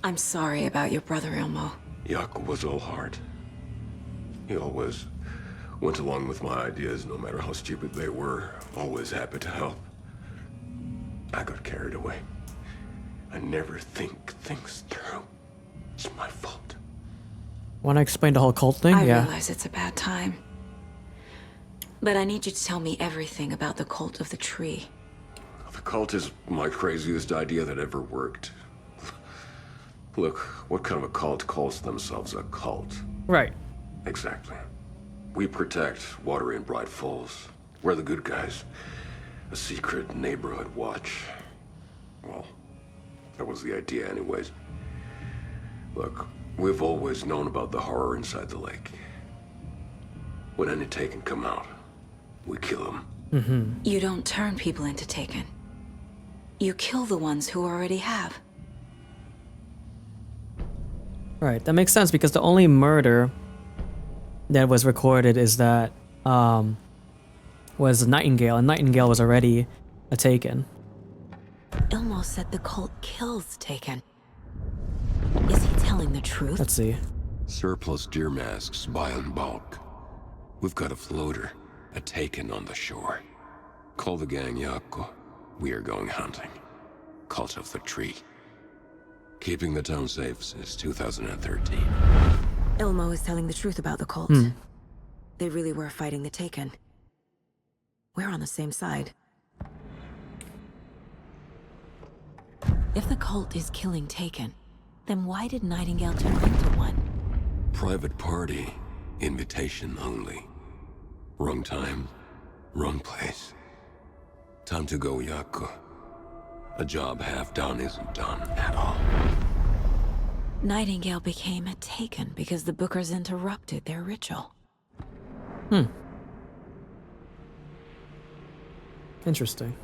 I'm sorry about your brother, Ilmo. Yaku was all heart. He always went along with my ideas, no matter how stupid they were. Always happy to help. I got carried away. I never think things through. It's my fault. Want to explain the whole cult thing? I Yeah. realize it's a bad time. But I need you to tell me everything about the Cult of the Tree. The cult is my craziest idea that ever worked. Look, what kind of a cult calls themselves a cult? Right. Exactly. We protect Water in Bright Falls. We're the good guys. A secret neighborhood watch. Well, that was the idea anyways. Look, we've always known about the horror inside the lake. When any Taken come out, we kill them. You don't turn people into Taken. You kill the ones who already have. Right. That makes sense because the only murder that was recorded is that was Nightingale, and Nightingale was already a Taken. Ilmo said the cult kills Taken. Is he telling the truth? Let's see. Surplus deer masks buy in bulk. We've got a floater, a Taken on the shore. Call the gang Yaku. We are going hunting. Cult of the Tree. Keeping the town safe since 2013. Ilmo is telling the truth about the cult. They really were fighting the Taken. We're on the same side. If the cult is killing Taken, then why did Nightingale turn into one? Private party. Invitation only. Wrong time, wrong place. Time to go, Yaku. A job half done isn't done at all. Nightingale became a Taken because the Bookers interrupted their ritual. Interesting.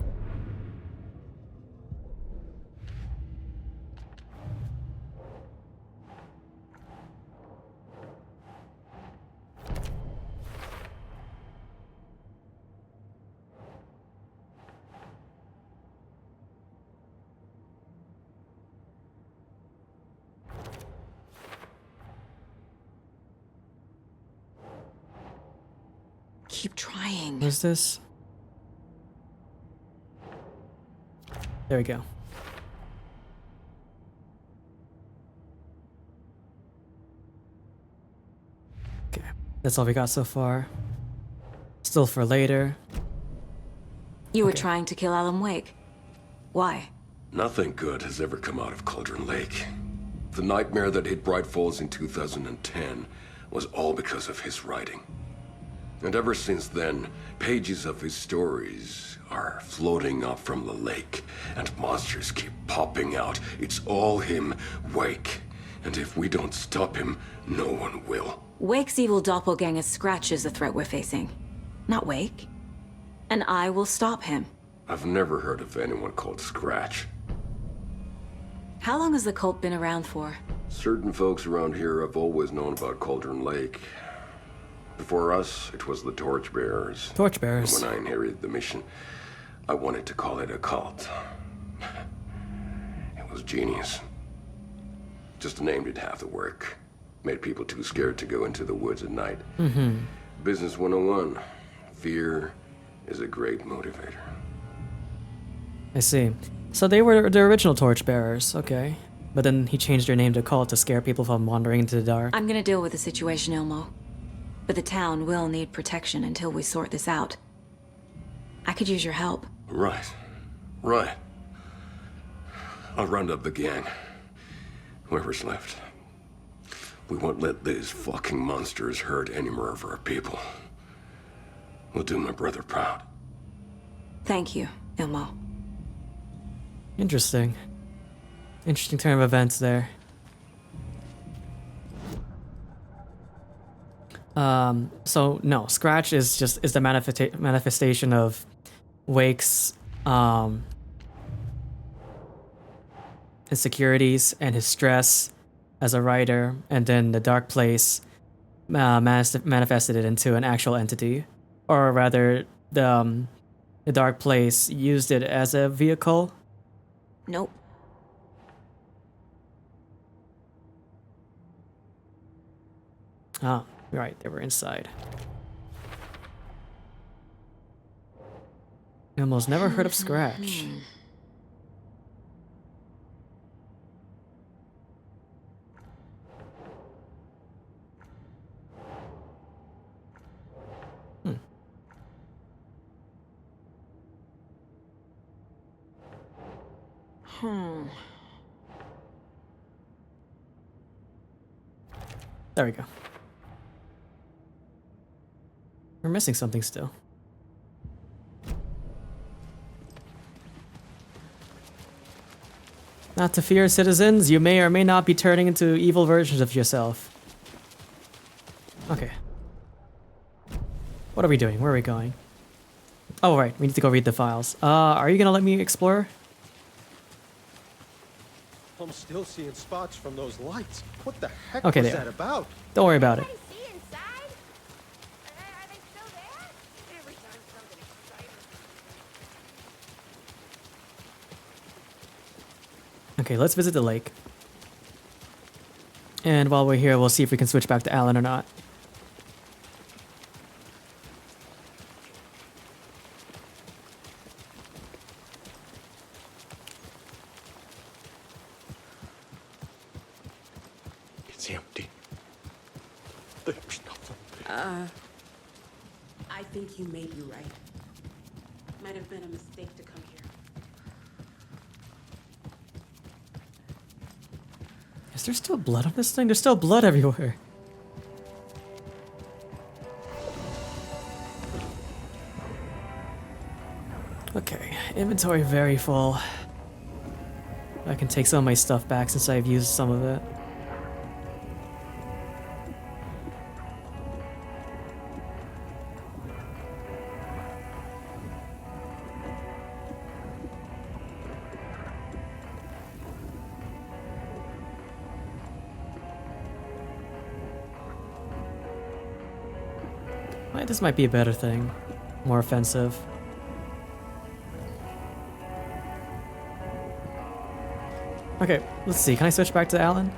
Keep trying. What's this? There we go. Okay, that's all we got so far. Still for later. You were Okay. trying to kill Alan Wake. Why? Nothing good has ever come out of Cauldron Lake. The nightmare that hit Bright Falls in 2010 was all because of his writing. And ever since then, pages of his stories are floating up from the lake, and monsters keep popping out. It's all him, Wake. And if we don't stop him, no one will. Wake's evil doppelganger Scratch is the threat we're facing. Not Wake. And I will stop him. I've never heard of anyone called Scratch. How long has the cult been around for? Certain folks around here have always known about Cauldron Lake. Before us, it was the Torchbearers. Torchbearers. When I inherited the mission, I wanted to call it a cult. It was genius. Just named it half the work. Made people too scared to go into the woods at night. Business 101. Fear is a great motivator. I see. So they were the original Torchbearers, okay. But then he changed their name to Cult to scare people from wandering into the dark. I'm gonna deal with the situation, Ilmo. But the town will need protection until we sort this out. I could use your help. Right. Right. I'll round up the gang. Whoever's left. We won't let these fucking monsters hurt any more of our people. We'll do my brother proud. Thank you, Ilmo. Interesting. Interesting turn of events there. So no, Scratch is the manifestation of Wake's insecurities and his stress as a writer, and then the Dark Place manifested it into an actual entity, or rather, the Dark Place used it as a vehicle. Nope. Ah, right, they were inside. I almost never heard of Scratch. There we go. We're missing something still. Not to fear, citizens, you may or may not be turning into evil versions of yourself. Okay. What are we doing? Where are we going? Oh, right, we need to go read the files. Are you gonna let me explore? I'm still seeing spots from those lights. What the heck Okay, was there. that about? Don't worry about it. Can I see inside? Are they still there? Every time something exciting. Okay, let's visit the lake. And while we're here, we'll see if we can switch back to Alan or not. It's empty. There's nothing there. I think you may be right. Might have been a mistake to come here. Is there still blood on this thing? There's still blood everywhere. Okay, inventory very full. I can take some of my stuff back since I've used some of it. This might be a better thing. More offensive. Okay, let's see. Can I switch back to Alan?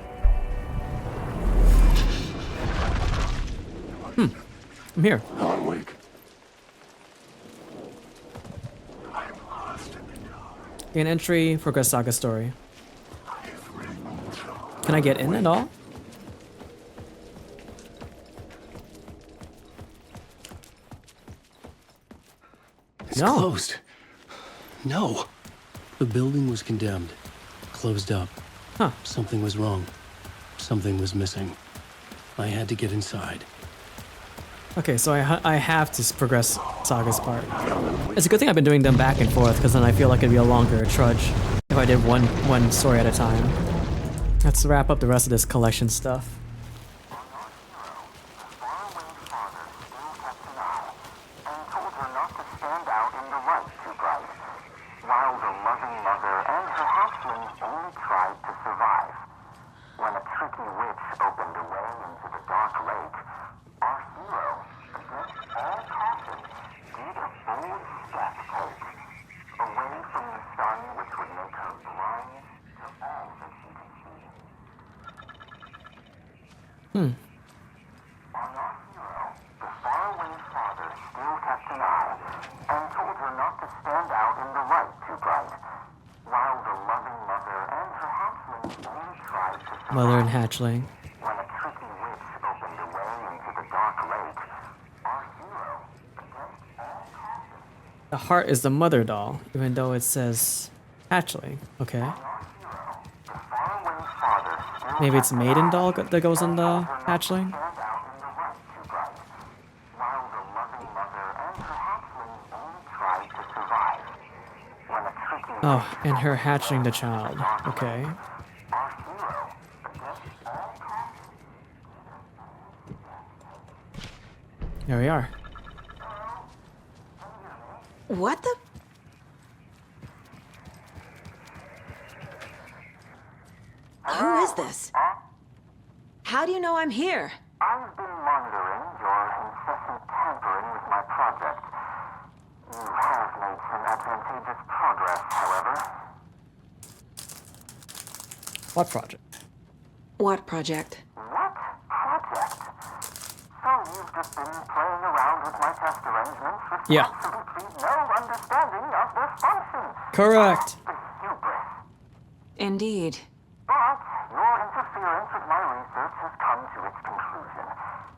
I'm here. Alan Wake. Gain entry, progress saga story. Can I get in at all? It's No. closed. No. The building was condemned. Closed up. Huh. Something was wrong. Something was missing. I had to get inside. Okay, so I have to progress Saga's part. It's a good thing I've been doing them back and forth, because then I feel like it'd be a longer trudge if I did one story at a time. Let's wrap up the rest of this collection stuff. Mother and hatchling. The heart is the mother doll, even though it says hatchling. Okay. Maybe it's maiden doll that goes on the hatchling? Oh, and her hatching the child. Okay. There we are. What the? Who is this? How do you know I'm here? I've been monitoring your incessant tampering with my project. You have made some advantageous progress, however. What project? What project? What project? bypassed arrangements with Yeah. absolutely no understanding of their function. Correct. The hubris. Indeed. But your interference with my research has come to its conclusion,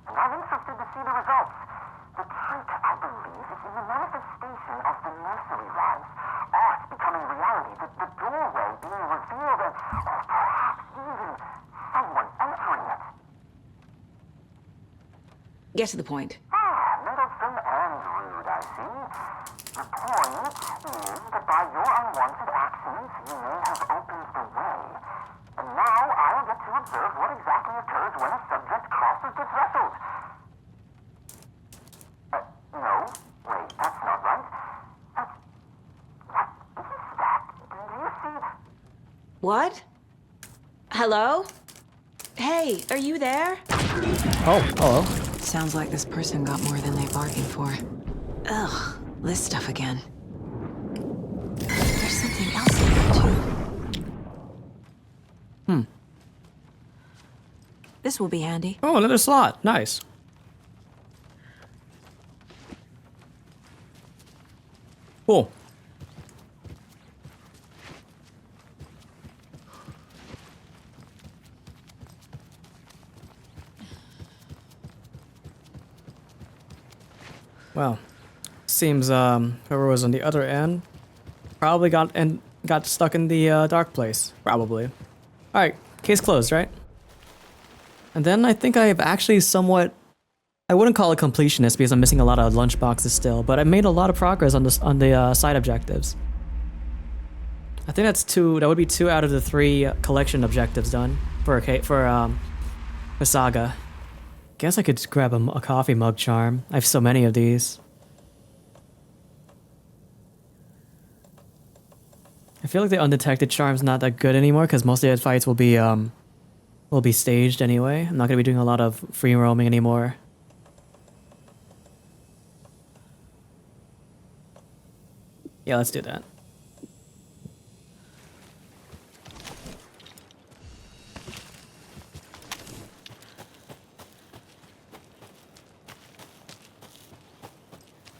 and I'm interested to see the results. The trick, I believe, is in the manifestation of the nursery rhymes. Art becoming reality, the doorway being revealed, and perhaps even someone entering it. Get to the point. Meddlesome and rude, I see. The point is that by your unwanted actions, you may have opened the way. And now I'll get to observe what exactly occurs when a subject crosses the threshold. No. Wait, that's not right. What is that? Do you see? What? Hello? Hey, are you there? Oh, hello. Sounds like this person got more than they bargained for. Ugh, this stuff again. There's something else in there, too. This will be handy. Oh, another slot. Nice. Cool. Well, seems whoever was on the other end probably got stuck in the dark place. Probably. All right, case closed, right? And then I think I have actually somewhat. I wouldn't call it completionist because I'm missing a lot of lunch boxes still, but I made a lot of progress on the side objectives. I think that's two. That would be 2 out of the 3 collection objectives done for Saga. Guess I could just grab a coffee mug charm. I have so many of these. I feel like the undetected charm's not that good anymore because most of the fights will be staged anyway. I'm not gonna be doing a lot of free roaming anymore. Yeah, let's do that.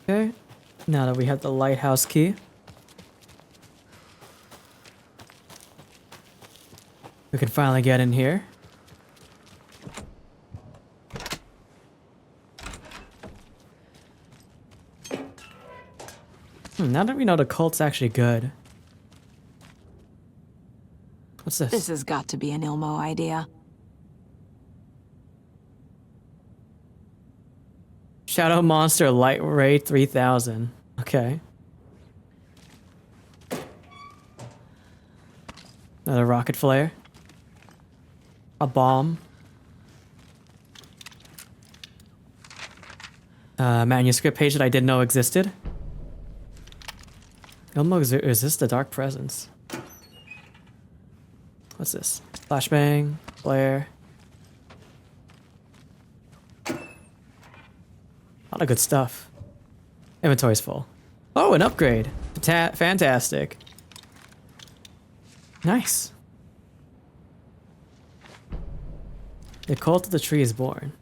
Okay, now that we have the lighthouse key, we can finally get in here. Now that we know the cult's actually good. What's this? This has got to be an Ilmo idea. Shadow Monster Light Ray 3000. Okay. Another rocket flare. A bomb. Manuscript page that I didn't know existed. Ilmo, is this the Dark Presence? What's this? Flashbang, flare. A lot of good stuff. Inventory's full. Oh, an upgrade. Fantastic. Nice. The cult of the tree is born.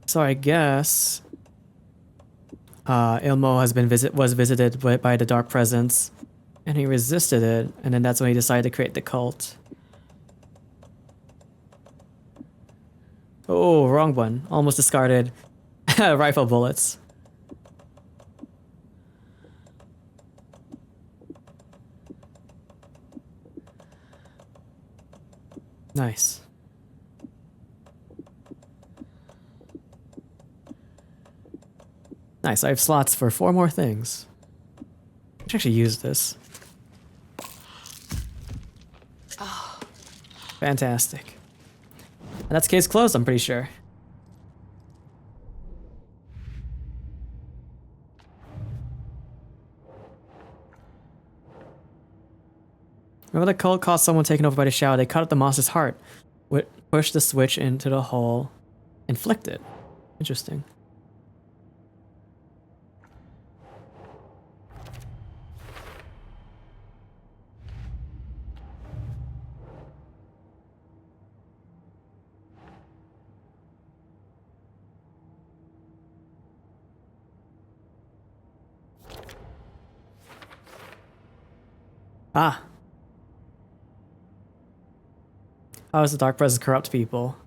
So I guess Ilmo was visited by the Dark Presence, and he resisted it, and then that's when he decided to create the cult. Oh, wrong one. Almost discarded rifle bullets. Nice. Nice, I have slots for 4 more things. I should actually use this. Oh. Fantastic. And that's case closed, I'm pretty sure. Remember the cult caused someone taken over by the shadow. They cut out the monster's heart, pushed the switch into the hole, and flicked it. Interesting. Ah. How does the Dark Presence corrupt people?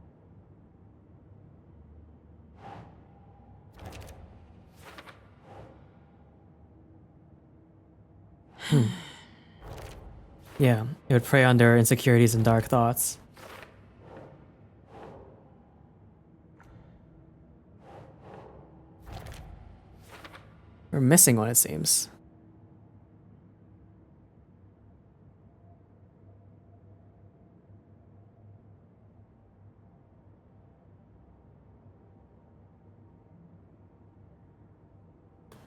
Yeah, it would prey on their insecurities and dark thoughts. We're missing one, it seems.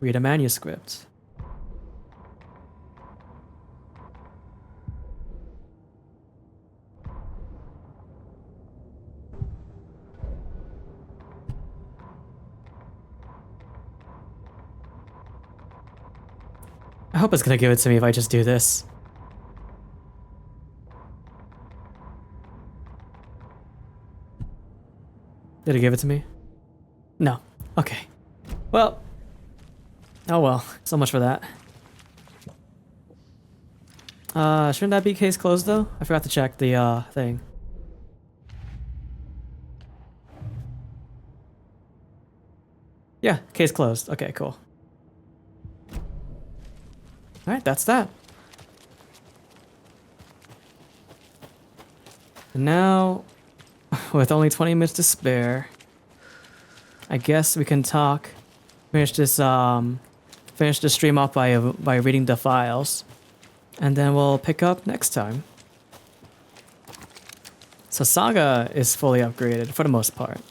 Read a manuscript. I hope it's gonna give it to me if I just do this. Did it give it to me? No. Okay. Well. Oh well. So much for that. Shouldn't that be case closed though? I forgot to check the thing. Yeah, case closed. Okay, cool. Alright, that's that. And now, with only 20 minutes to spare, I guess we can talk. Finish this stream off by reading the files, and then we'll pick up next time. So Saga is fully upgraded for the most part.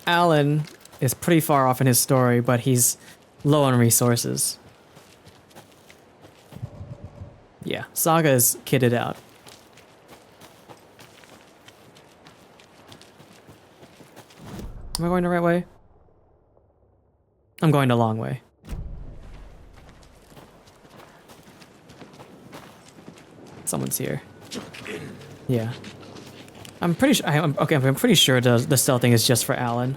Alan is pretty far off in his story, but he's low on resources. Yeah, Saga is kitted out. Am I going the right way? I'm going the long way. Someone's here. Yeah. I'm pretty sure. I'm pretty sure the stealthing is just for Alan.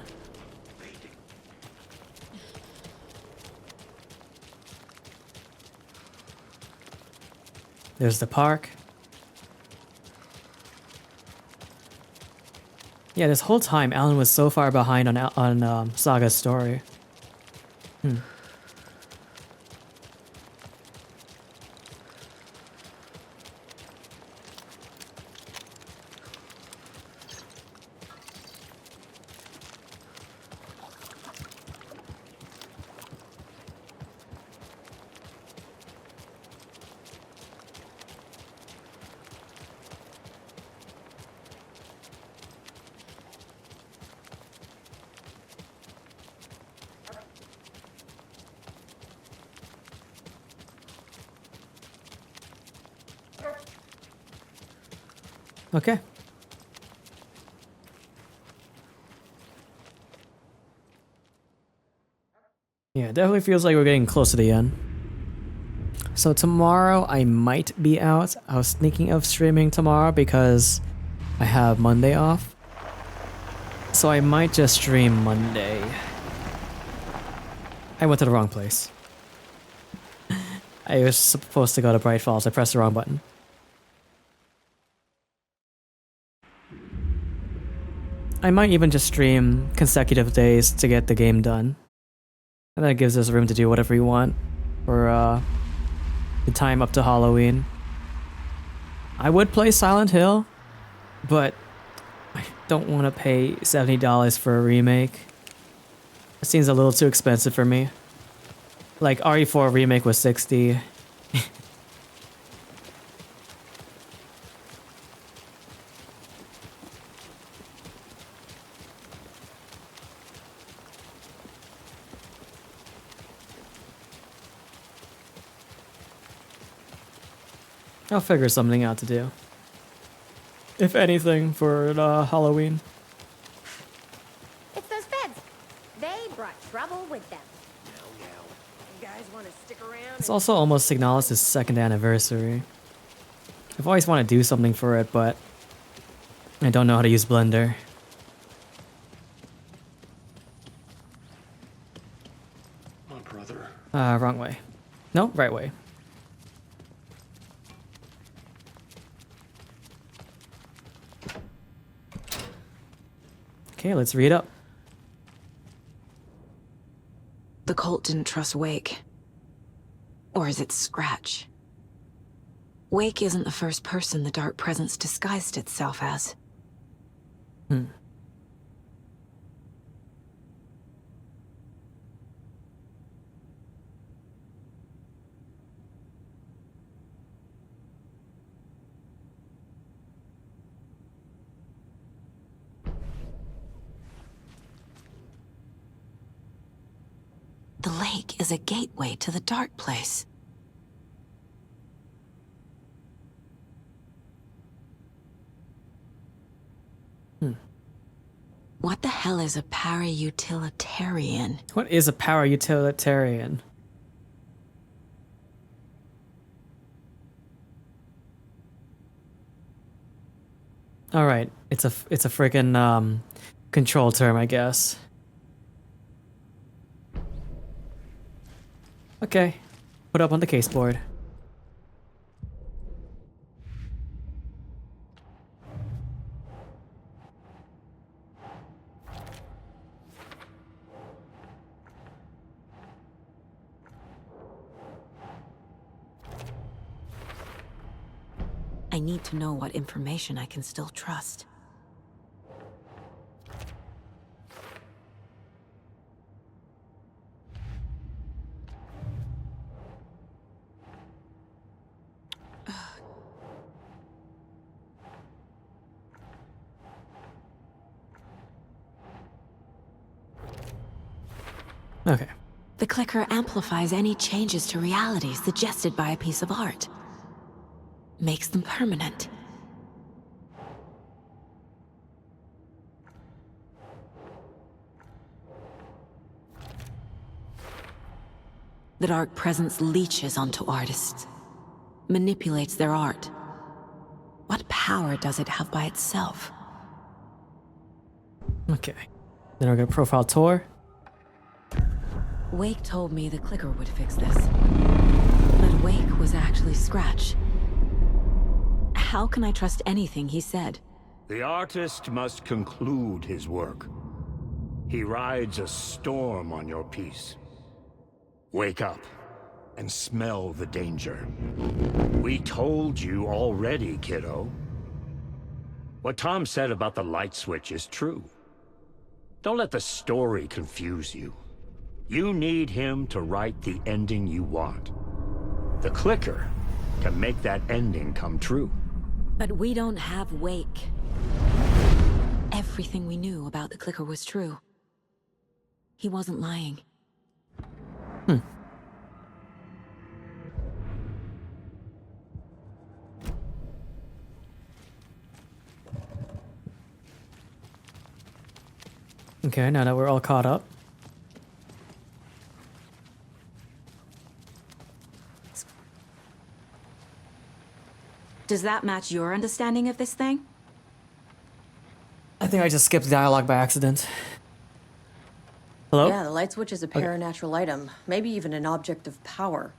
There's the park. Yeah, this whole time Alan was so far behind on Saga's story. Okay. Yeah, it definitely feels like we're getting close to the end. So tomorrow I might be out. I was thinking of streaming tomorrow because I have Monday off. So I might just stream Monday. I went to the wrong place. I was supposed to go to Bright Falls. I pressed the wrong button. I might even just stream consecutive days to get the game done. And that gives us room to do whatever we want for the time up to Halloween. I would play Silent Hill, but I don't want to pay $70 for a remake. It seems a little too expensive for me. Like RE4 remake was $60. I'll figure something out to do. If anything, for Halloween. It's those feds. They brought trouble with them. You guys want to stick around? It's also almost Signalis' 2nd anniversary. I've always wanted to do something for it, but I don't know how to use Blender. My brother. Wrong way. No, right way. Okay, let's read up. The cult didn't trust Wake. Or is it Scratch? Wake isn't the first person the Dark Presence disguised itself as. The lake is a gateway to the Dark Place. What the hell is a para-utilitarian? What is a power utilitarian? All right, it's a freaking control term, I guess. Okay, put up on the case board. I need to know what information I can still trust. Okay. The clicker amplifies any changes to reality suggested by a piece of art. Makes them permanent. The Dark Presence leeches onto artists, manipulates their art. What power does it have by itself? Okay. Then we're gonna profile Tor. Wake told me the clicker would fix this. But Wake was actually Scratch. How can I trust anything he said? The artist must conclude his work. He rides a storm on your piece. Wake up and smell the danger. We told you already, kiddo. What Tom said about the light switch is true. Don't let the story confuse you. You need him to write the ending you want. The clicker can make that ending come true. But we don't have Wake. Everything we knew about the clicker was true. He wasn't lying. Okay, now that we're all caught up. Does that match your understanding of this thing? I think I just skipped dialogue by accident. Hello? Yeah, the light switch is a paranatural item, maybe even an object of power.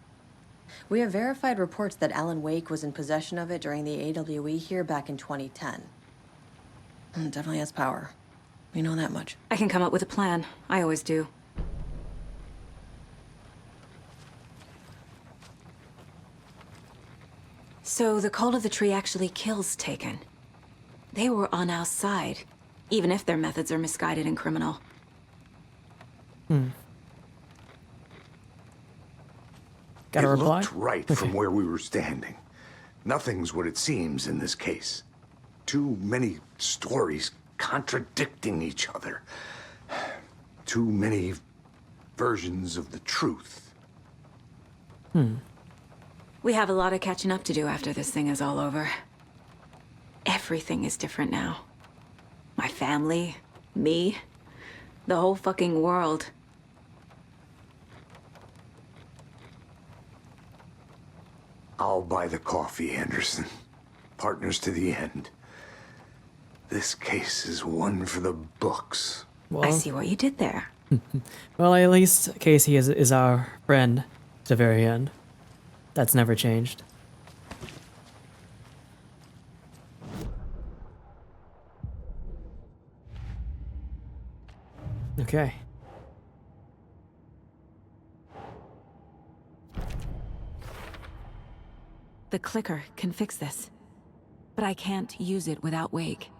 We have verified reports that Alan Wake was in possession of it during the AWE here back in 2010. It definitely has power. We know that much. I can come up with a plan. I always do. So the Cult of the Tree actually kills Taken. They were on our side, even if their methods are misguided and criminal. Got a It reply? looked right from where we were standing. Nothing's what it seems in this case. Too many stories contradicting each other. Too many versions of the truth. We have a lot of catching up to do after this thing is all over. Everything is different now. My family, me, the whole fucking world. I'll buy the coffee, Anderson. Partners to the end. This case is one for the books. Well, I see what you did there. well, at least Casey is our friend to the very end. That's never changed. Okay. The clicker can fix this. But I can't use it without Wake.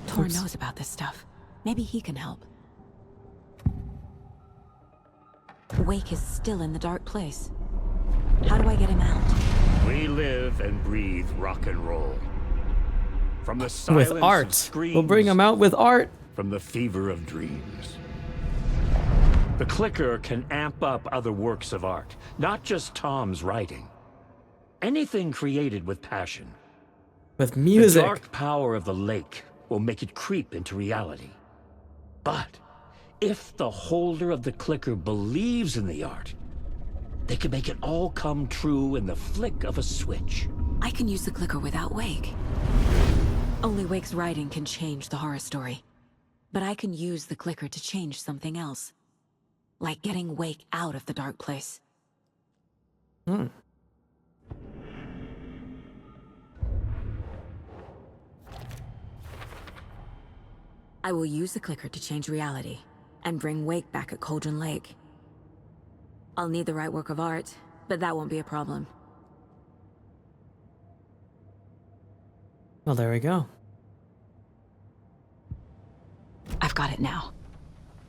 Thor knows about this stuff. Maybe he can help. Wake is still in the dark place. How do I get him out? We live and breathe rock and roll. From the silence With of art. screams, We'll bring him out with art. from the fever of dreams. The clicker can amp up other works of art, not just Tom's writing. Anything created with passion. With music. The dark power of the lake will make it creep into reality. But if the holder of the clicker believes in the art, they can make it all come true in the flick of a switch. I can use the clicker without Wake. Only Wake's writing can change the horror story. But I can use the clicker to change something else. Like getting Wake out of the dark place. I will use the clicker to change reality and bring Wake back at Cauldron Lake. I'll need the right work of art, but that won't be a problem. Well, there we go. I've got it now.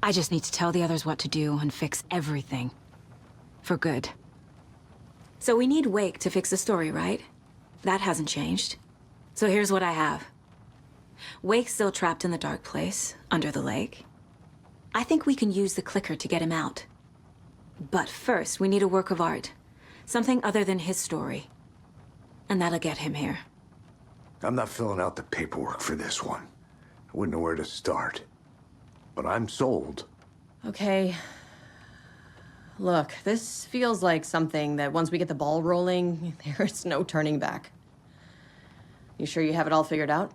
I just need to tell the others what to do and fix everything. For good. So we need Wake to fix the story, right? That hasn't changed. So here's what I have. Wake's still trapped in the dark place, under the lake. I think we can use the clicker to get him out. But first, we need a work of art. Something other than his story. And that'll get him here. I'm not filling out the paperwork for this one. I wouldn't know where to start. But I'm sold. Okay. Look, this feels like something that once we get the ball rolling, there's no turning back. You sure you have it all figured out?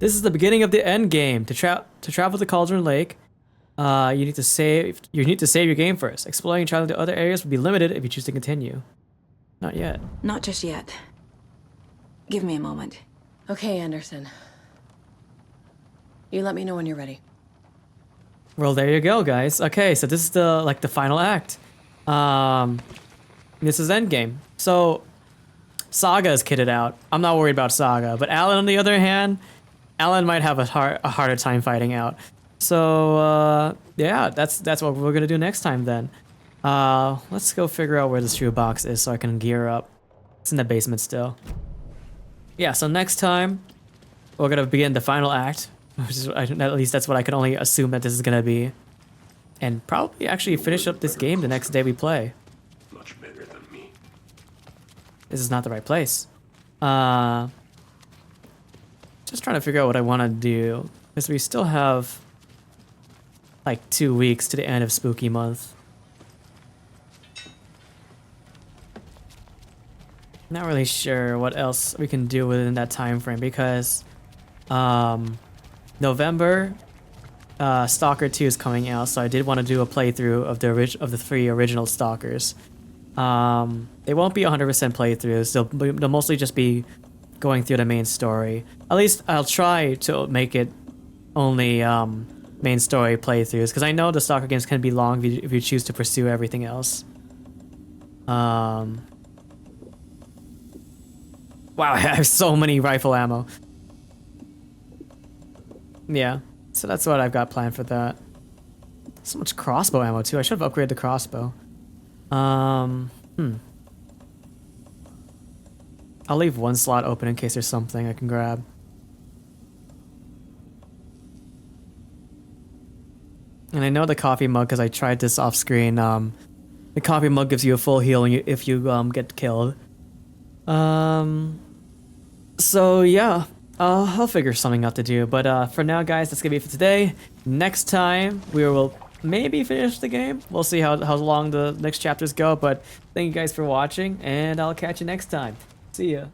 This is the beginning of the end game. To travel to Cauldron Lake, you need to save your game first. Exploring and traveling to other areas will be limited if you choose to continue. Not yet. Not just yet. Give me a moment. Okay, Anderson. You let me know when you're ready. Well, there you go, guys. Okay, so this is the final act. This is Endgame. So Saga is kitted out. I'm not worried about Saga, but Alan, on the other hand, Alan might have a harder time fighting out. So yeah, that's what we're gonna do next time then. Let's go figure out where the shoe box is so I can gear up. It's in the basement still. Yeah, so next time we're gonna begin the final act. Which is, at least that's what I can only assume that this is gonna be. And probably actually finish up this game the next day we play. Much better than me. This is not the right place. Just trying to figure out what I want to do. Because we still have like 2 weeks to the end of Spooky Month. Not really sure what else we can do within that time frame because November, Stalker 2 is coming out, so I did want to do a playthrough of the 3 original Stalkers. They won't be 100% playthroughs. They'll mostly just be going through the main story. At least I'll try to make it only main story playthroughs, because I know the Stalker games can be long if you choose to pursue everything else. Wow, I have so many rifle ammo. Yeah, so that's what I've got planned for that. So much crossbow ammo too. I should have upgraded the crossbow. I'll leave one slot open in case there's something I can grab. And I know the coffee mug, because I tried this off screen. The coffee mug gives you a full heal if you get killed. So yeah. I'll figure something out to do, but for now, guys, that's gonna be it for today. Next time, we will maybe finish the game. We'll see how long the next chapters go, but thank you guys for watching, and I'll catch you next time. See ya.